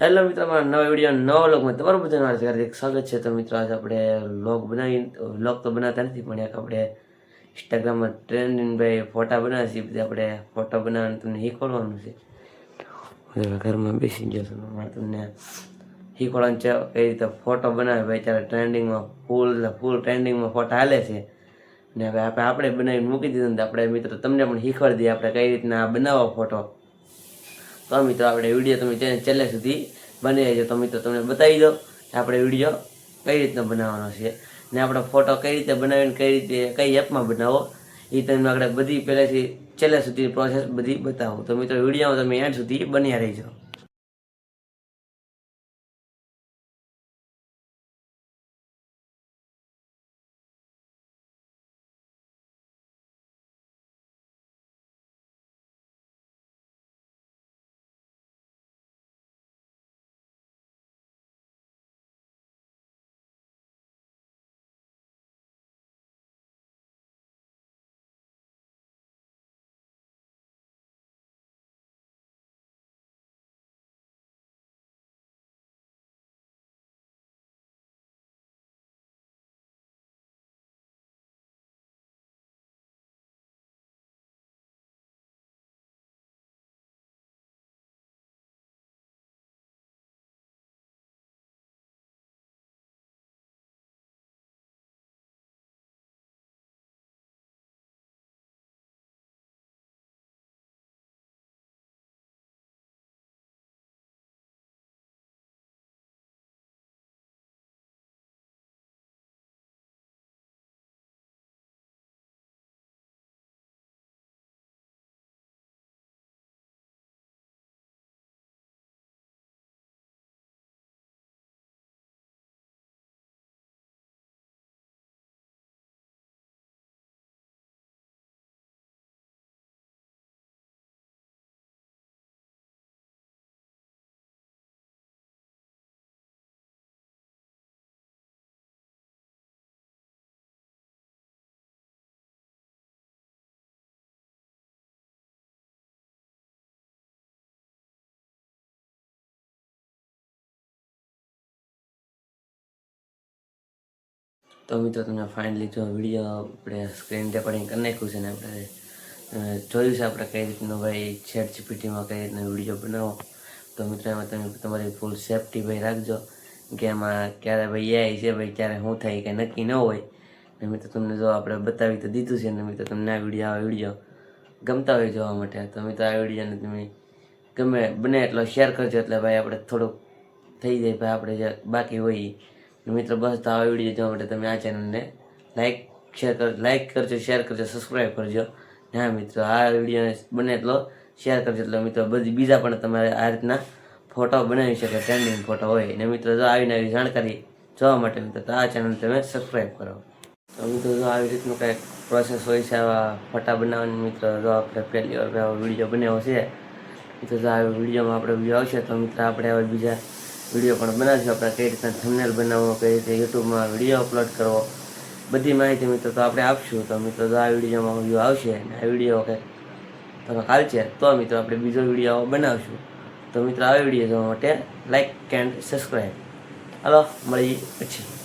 Hello મિત્રો, મારા નવા વિડીયો નવા વ્લોગમાં તમારું બધાનું હાર્દિક સ્વાગત છે। તો મિત્રો આજે આપણે વ્લોગ તો બનાવતા નથી, પણ એક આપણે ઇન્સ્ટાગ્રામમાં ટ્રેન્ડિંગ ભાઈ ફોટા બનાવીએ છીએ। આપણે ફોટા બનાવવાનું તમને શીખવાડવાનું છે। ઘરમાં બેસી ગયો છું, મારે તમને શીખવાડવાનું છે કઈ રીતે ફોટો બનાવે ભાઈ। ત્યારે ટ્રેન્ડિંગમાં ફૂલ ટ્રેન્ડિંગમાં ફોટા હાલે છે ને હવે આપણે બનાવીને મૂકી દીધું ને આપણે મિત્રો તમને પણ શીખવાડી દઈએ આપણે કઈ રીતના બનાવવો ફોટો। તો મિત્રો આપણે વિડીયો તમે છેલ્લે સુધી બની રહેજો। તો મિત્રો તમને બતાવી દો કે આપણે વિડીયો કઈ રીતના બનાવવાનો છે ને આપણે ફોટો કઈ રીતે બનાવીને કઈ રીતે કઈ એપમાં બનાવો એ તમને આપણે બધી પહેલેથી છેલ્લે સુધી પ્રોસેસ બધી બતાવું। તો મિત્રો વિડીયોમાં તમે એન્ડ સુધી બન્યા રહેજો। તો મિત્રો તમે ફાઇનલી જો વિડીયો આપણે સ્ક્રીન રેકોર્ડિંગ કરી નાખ્યું છે ને આપણે જોયું છે આપણે કઈ રીતનું ભાઈ ChatGPTમાં કઈ રીતનો વિડીયો બનાવો। તો મિત્રો એમાં તમે તમારી ફૂલ સેફટી ભાઈ રાખજો કે એમાં ક્યારે ભાઈ AI છે ભાઈ ક્યારે શું થાય કંઈ નક્કી ન હોય ને મિત્રો તમને જો આપણે બતાવી તો દીધું છે ને મિત્રો તમને આ વિડીયો ગમતા હોય જોવા માટે તો મિત્રો આ વિડીયોને તમે ગમે બને એટલો શેર કરજો એટલે ભાઈ આપણે થોડુંક થઈ જાય ભાઈ આપણે જે બાકી હોય મિત્રો। બસ તો આ વિડીયો જોવા માટે તમે આ ચેનલને લાઈક કરજો, શેર કરજો, સબસ્ક્રાઈબ કરજો ને હા મિત્રો આ વિડીયોને બને એટલો શેર કરજો એટલે મિત્રો બીજા પણ તમારે આ રીતના ફોટો બનાવી શકે ટ્રેન્ડિંગ ફોટો હોય ને મિત્રો જો આવી નવી જાણકારી જોવા માટે મિત્રો તો આ ચેનલ તમે સબસ્ક્રાઈબ કરો। તો મિત્રો જો આવી રીતનું કંઈક પ્રોસેસ હોય છે આવા ફોટા બનાવવાની મિત્રો જો આપણે પહેલી વાર આવો વિડીયો બનાવ્યો છે મિત્રો જો આ વિડીયોમાં આપણે વ્યૂ આવશે તો મિત્રો આપણે હવે બીજા વિડીયો પણ બનાવીશું। આપણે કઈ રીતના થંબનેલ બનાવવો, કઈ રીતે યુટ્યુબમાં વિડીયો અપલોડ કરવો બધી માહિતી મિત્રો તો આપણે આપશું। તો મિત્રો જો આ વિડીયોમાં વ્યૂ આવશે અને આ વિડીયો કંઈક તમે કાલ છે તો મિત્રો આપણે બીજો વિડીયો બનાવશું। તો મિત્રો આ વિડીયો જોવા માટે લાઈક એન્ડ સબસ્ક્રાઈબ। હાલો મળીએ પછી।